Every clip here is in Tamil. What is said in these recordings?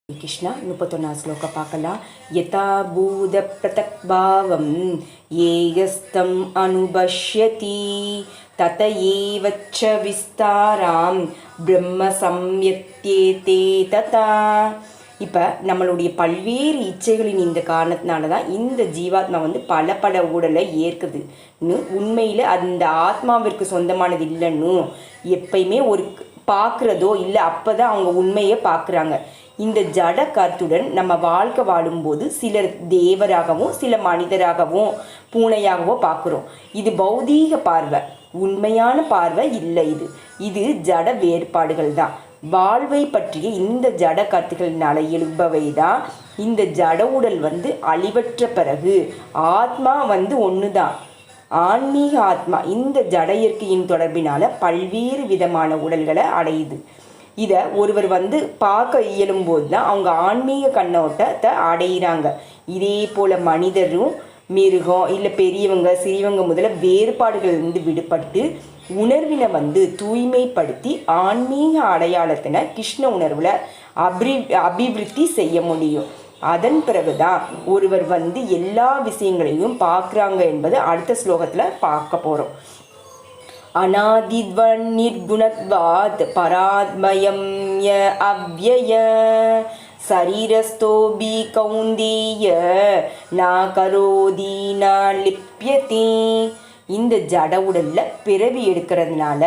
கிருஷ்ணா 31 ஸ்லோகம் பார்க்கலாம். யதா பூத பிரதக்பாவம் ஏயஸ்தம் அனுபஷ்யதி தத ஏவச்ச விஸ்தாராம் பிரம்ம சம்யத்யேதே ததா. இப்போ நம்மளுடைய பல்வேறு இச்சைகளின் இந்த காரணத்தினால தான் இந்த ஜீவாத்மா பல உடலை ஏற்குதுன்னு உண்மையில் அந்த ஆத்மாவிற்கு சொந்தமானது இல்லைன்னு எப்பயுமே ஒரு பார்க்குறதோ இல்லை அப்போ தான் அவங்க உண்மையை பார்க்குறாங்க. இந்த ஜட கருத்துடன் நம்ம வாழ்க்கை வாழும்போது சிலர் தேவராகவும் சில மனிதராகவும் பூனையாகவோ பார்க்குறோம். இது பௌதீக பார்வை, உண்மையான பார்வை இல்லை. இது ஜட வேறுபாடுகள் தான். வாழ்வை பற்றிய இந்த ஜட கருத்துகளினால எழுபவை தான். இந்த ஜட உடல் அழிவற்ற பிறகு ஆத்மா ஒன்று தான். ஆன்மீக ஆத்மா இந்த ஜட இயற்கையின் தொடர்பினால பல்வேறு விதமான உடல்களை அடையுது. இதை ஒருவர் பார்க்க இயலும்போது தான் அவங்க ஆன்மீக கண்ணோட்டத்தை அடைகிறாங்க. இதே போல் மனிதரும் மிருகம் இல்லை பெரியவங்க சிறியவங்க முதல்ல வேறுபாடுகள் விடுபட்டு உணர்வினை தூய்மைப்படுத்தி ஆன்மீக அடையாளத்தினை கிருஷ்ண உணர்வில் அபிவிருத்தி செய்ய முடியும். அதன் பிறகுதான் ஒருவர் எல்லா விஷயங்களையும் பார்க்குறாங்க என்பது அடுத்த ஸ்லோகத்தில் பார்க்க போகிறோம். அநாதித்வன் நிர்குணத்வாத் பராத்மயம் ய அவ்யய சரீரஸ்தோபி கௌந்தேய நா கரோதி நா லிப்யதே. இந்த ஜட உடலில் பிறவி எடுக்கிறதுனால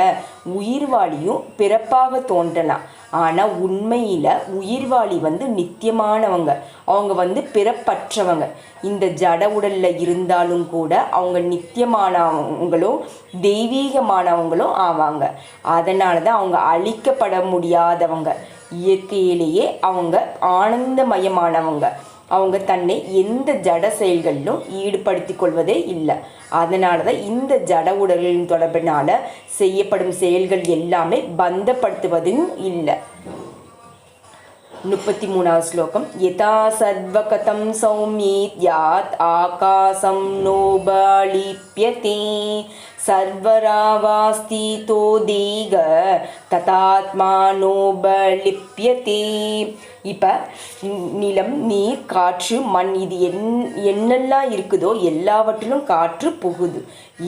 உயிர்வாளியும் பிறப்பாக தோன்றலாம். ஆனால் உண்மையில் உயிர்வாளி நித்தியமானவங்க, அவங்க பிறப்பற்றவங்க. இந்த ஜட உடலில் இருந்தாலும் கூட அவங்க நித்தியமானவங்களும் தெய்வீகமானவங்களும் ஆவாங்க. அதனால தான் அவங்க அழிக்கப்பட முடியாதவங்க. இயற்கையிலேயே அவங்க ஆனந்தமயமானவங்க. அவங்க தன்னை எந்த ஜட செயல்களிலும் ஈடுபடுத்தி கொள்வதே இல்லை. அதனால தான் இந்த ஜட உடலின் தொடர்பினால் செய்யப்படும் செயல்கள் எல்லாமே பந்தப்படுத்துவதும் இல்லை. 33வது ஸ்லோகம். யதா சர்வகதம் சௌமித்யாத் ஆகாசம் நோபலிப்யதே சர்வராவாஸ்திதோ தேக ததாத்மா நோபலிப்யதே. இப்போ நிலம் நீர் காற்று மண் இது என்னெல்லாம் இருக்குதோ எல்லாவற்றிலும் காற்று புகுது.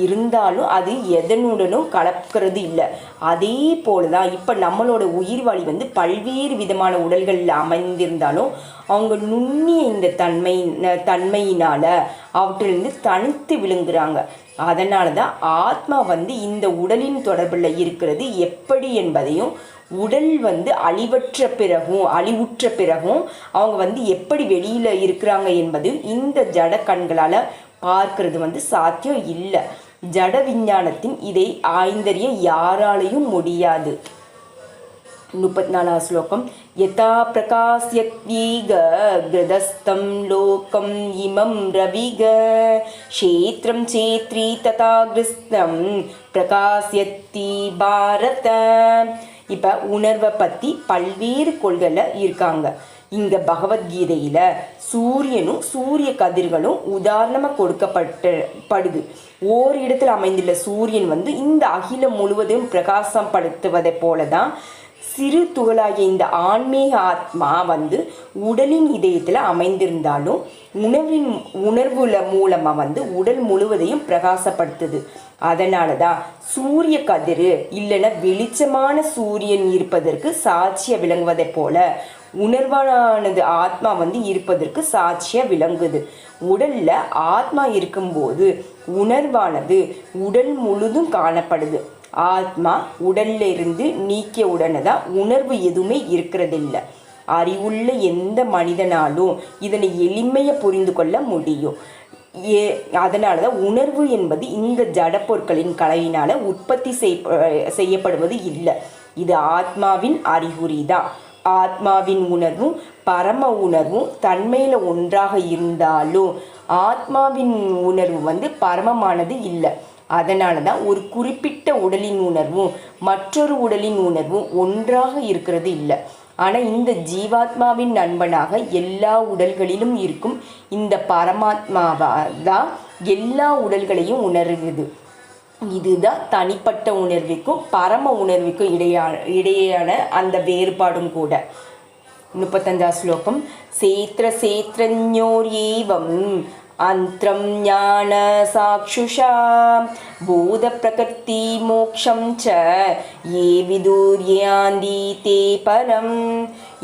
இருந்தாலும் அது எதனுடனும் கலக்கிறது இல்லை. அதே போல தான் இப்போ நம்மளோட உயிர்வாளி பல்வேறு விதமான உடல்களில் அமைந்திருந்தாலும் அவங்க நுண்ணிய இந்த தன்மையினால் அவற்றிலிருந்து தனித்து விழுங்குறாங்க. அதனால தான் ஆத்மா இந்த உடலின் தொடர்பில் இருக்கிறது எப்படி என்பதையும் உடல் அழிவற்ற பிறகும் அழிவுற்ற பிறகும் அவங்க எப்படி வெளியில் இருக்கிறாங்க என்பது இந்த ஜட கண்களால் பார்க்கறது சாத்தியம் இல்லை. ஜட விஞ்ஞானத்தின் இதை ஆய்ந்தறிய யாராலையும் முடியாது. 34வது ஸ்லோகம். யதா பிரகாஸ்யத்வீக கிருதஸ்தம் லோகம் இமம் ரவிக க்ஷேத்ரம் சேத்ரி ததா கிருஸ்தம் பிரகாஸ்யத்தி பாரத. இப்போ உணர்வை பற்றி பல்வேறு கொள்கையில் இருக்காங்க. இங்கே பகவத்கீதையில் சூரியனும் சூரிய கதிர்களும் உதாரணமாக கொடுக்கப்படுது. ஓரிடத்தில் அமைந்துள்ள சூரியன் இந்த அகிலம் முழுவதும் பிரகாசப்படுத்துவதை போல தான் சிறு துகளாகிய இந்த ஆன்மீக ஆத்மா உடலின் இதயத்தில் அமைந்திருந்தாலும் உணர்வுல மூலமாக உடல் முழுவதையும் பிரகாசப்படுத்துது. அதனால தான் சூரிய கதிர் இல்லைன்னா வெளிச்சமான சூரியன் இருப்பதற்கு சாட்சியாக விளங்குவதை போல உணர்வானது ஆத்மா இருப்பதற்கு சாட்சியாக விளங்குது. உடலில் ஆத்மா இருக்கும்போது உணர்வானது உடல் முழுதும் காணப்படுது. ஆத்மா உடல்ல இருந்து நீக்கிய உடனே தான் உணர்வு எதுவுமே இருக்கிறதில்லை. அறிவுள்ள எந்த மனிதனாலும் இதனை எளிமையை புரிந்து கொள்ள முடியும். அதனால தான் உணர்வு என்பது இந்த ஜட பொருட்களின் கலவையினால் உற்பத்தி செய்யப்படுவது இல்லை. இது ஆத்மாவின் அறிகுறி தான். ஆத்மாவின் உணர்வும் பரம உணர்வும் தன்மையில் ஒன்றாக இருந்தாலும் ஆத்மாவின் உணர்வு பரமமானது இல்லை. அதனால தான் ஒரு குறிப்பிட்ட உடலின் உணர்வும் மற்றொரு உடலின் உணர்வும் ஒன்றாக இருக்கிறது இல்லை. ஆனால் இந்த ஜீவாத்மாவின் நண்பனாக எல்லா உடல்களிலும் இருக்கும் இந்த பரமாத்மாதான் எல்லா உடல்களையும் உணர்கிறது. இதுதான் தனிப்பட்ட உணர்வுக்கும் பரம உணர்வுக்கும் இடையேயான அந்த வேறுபாடும் கூட. 35 ஸ்லோகம். சேத்ர சேத்ரஞோர்யேவம் அந்த்ரம் ஞான சாக்ஷுஷா பூத பிரகிருதி மோக்ஷம் ச ஏ விதுர்யாந்தி தே பரம்.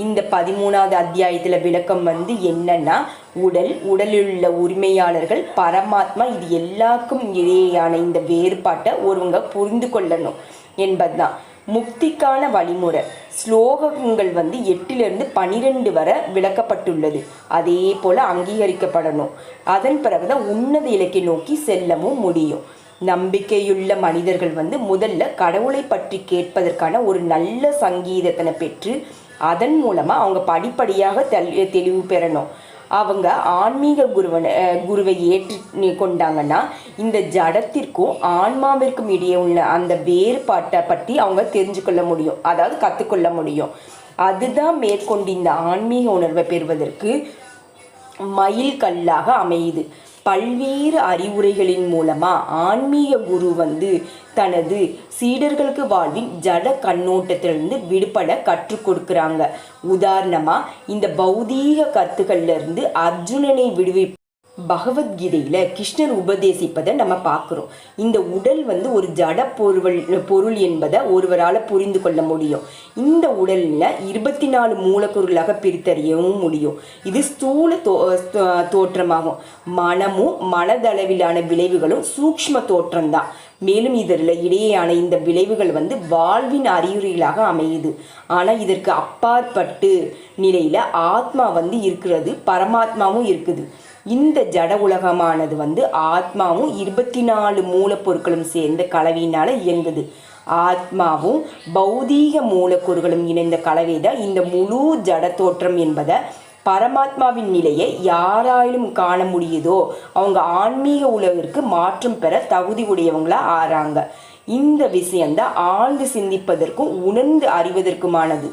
இந்த 13வது அத்தியாயத்தில் விளக்கம் என்னன்னா, உடலுள்ள உரிமையாளர்கள் பரமாத்மா, இது எல்லாருக்கும் இடையேயான இந்த வேறுபாட்டை ஒருவங்க புரிந்து கொள்ளணும் என்பதுதான். முக்திக்கான வழிமுறை ஸ்லோகங்கள் 8லிருந்து 12 வரை விளக்கப்பட்டுள்ளது. அதே போல் அங்கீகரிக்கப்படணும். அதன் பிறகுதான் உன்னத இலக்கை நோக்கி செல்லவும் முடியும். நம்பிக்கையுள்ள மனிதர்கள் முதல்ல கடவுளை பற்றி கேட்பதற்கான ஒரு நல்ல சங்கீதத்தினை பெற்று அதன் மூலமாக அவங்க படிப்படியாக தெளிவு பெறணும். அவங்க ஆன்மீக குருவை ஏற்று கொண்டாங்கன்னா இந்த ஜடத்திற்கும் ஆன்மாவிற்கும் இடையே உள்ள அந்த வேறுபாட்டை பற்றி அவங்க தெரிஞ்சுக்கொள்ள முடியும், அதாவது கற்றுக்கொள்ள முடியும். அதுதான் மேற்கொண்டு இந்த ஆன்மீக உணர்வை பெறுவதற்கு மைல் கல்லாக அமையுது. பல்வேறு அறிவுரைகளின் மூலமாக ஆன்மீக குரு தனது சீடர்களுக்கு வாழ்வின் ஜட கண்ணோட்டத்திலிருந்து விடுபட கற்றுக் கொடுக்குறாங்க. உதாரணமாக இந்த பௌதீக கருத்துக்கள்லேருந்து அர்ஜுனனை பகவத்கீதையில் கிருஷ்ணர் உபதேசிப்பதை நம்ம பார்க்குறோம். இந்த உடல் ஒரு ஜட பொருள் என்பதை ஒருவரால் புரிந்து கொள்ள முடியும். இந்த உடலில் 24 மூலக்கூறுகளாக பிரித்தறியவும் முடியும். இது ஸ்தூல தோற்றமாகும். மனமும் மனதளவிலான விளைவுகளும் சூக்ஷ்ம தோற்றம்தான். மேலும் இதில் இடையேயான இந்த விளைவுகள் வாழ்வின் அறிகுறிகளாக அமையுது. ஆனால் இதற்கு அப்பாற்பட்டு நிலையில் ஆத்மா இருக்கிறது, பரமாத்மாவும் இருக்குது. இந்த ஜட உலகமானது ஆத்மாவும் 24 மூலப்பொருட்களும் சேர்ந்த கலவையினால் இயங்குது. ஆத்மாவும் பௌதீக மூலக்கூறுகளும் இணைந்த கலவை தான் இந்த முழு ஜட தோற்றம் என்பதை பரமாத்மாவின் நிலையை யாராலும் காண முடியுதோ அவங்க ஆன்மீக உலகிற்கு மாற்றம் பெற தகுதி உடையவங்களா ஆறாங்க. இந்த விஷயந்தான் ஆழ்ந்து சிந்திப்பதற்கும் உணர்ந்து அறிவதற்குமானது.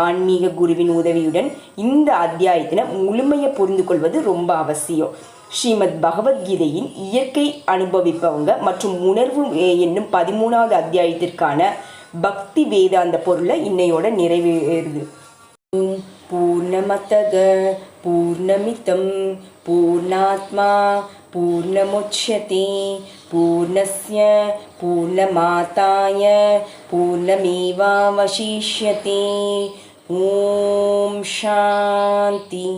ஆன்மீக குருவின் உதவியுடன் இந்த அத்தியாயத்தினை முழுமையை புரிந்து கொள்வது ரொம்ப அவசியம். ஸ்ரீமத் பகவத்கீதையின் இயற்கை அனுபவிப்பவங்க மற்றும் உணர்வு என்னும் 13வது அத்தியாயத்திற்கான பக்தி வேதாந்த பொருளை இன்னையோட நிறைவேறுது. பூர்ணமதக பூர்ணமிதம் பூர்ணாத்மா பூர்ணமுச்யதே பூர்ணஸ்ய பூர்ணமாதாய பூர்ணமேவாவசிஷ்யதே. ஓம் சாந்தி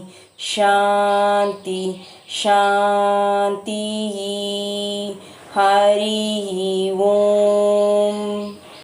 சாந்தி சாந்தி. ஹரி ஓம்.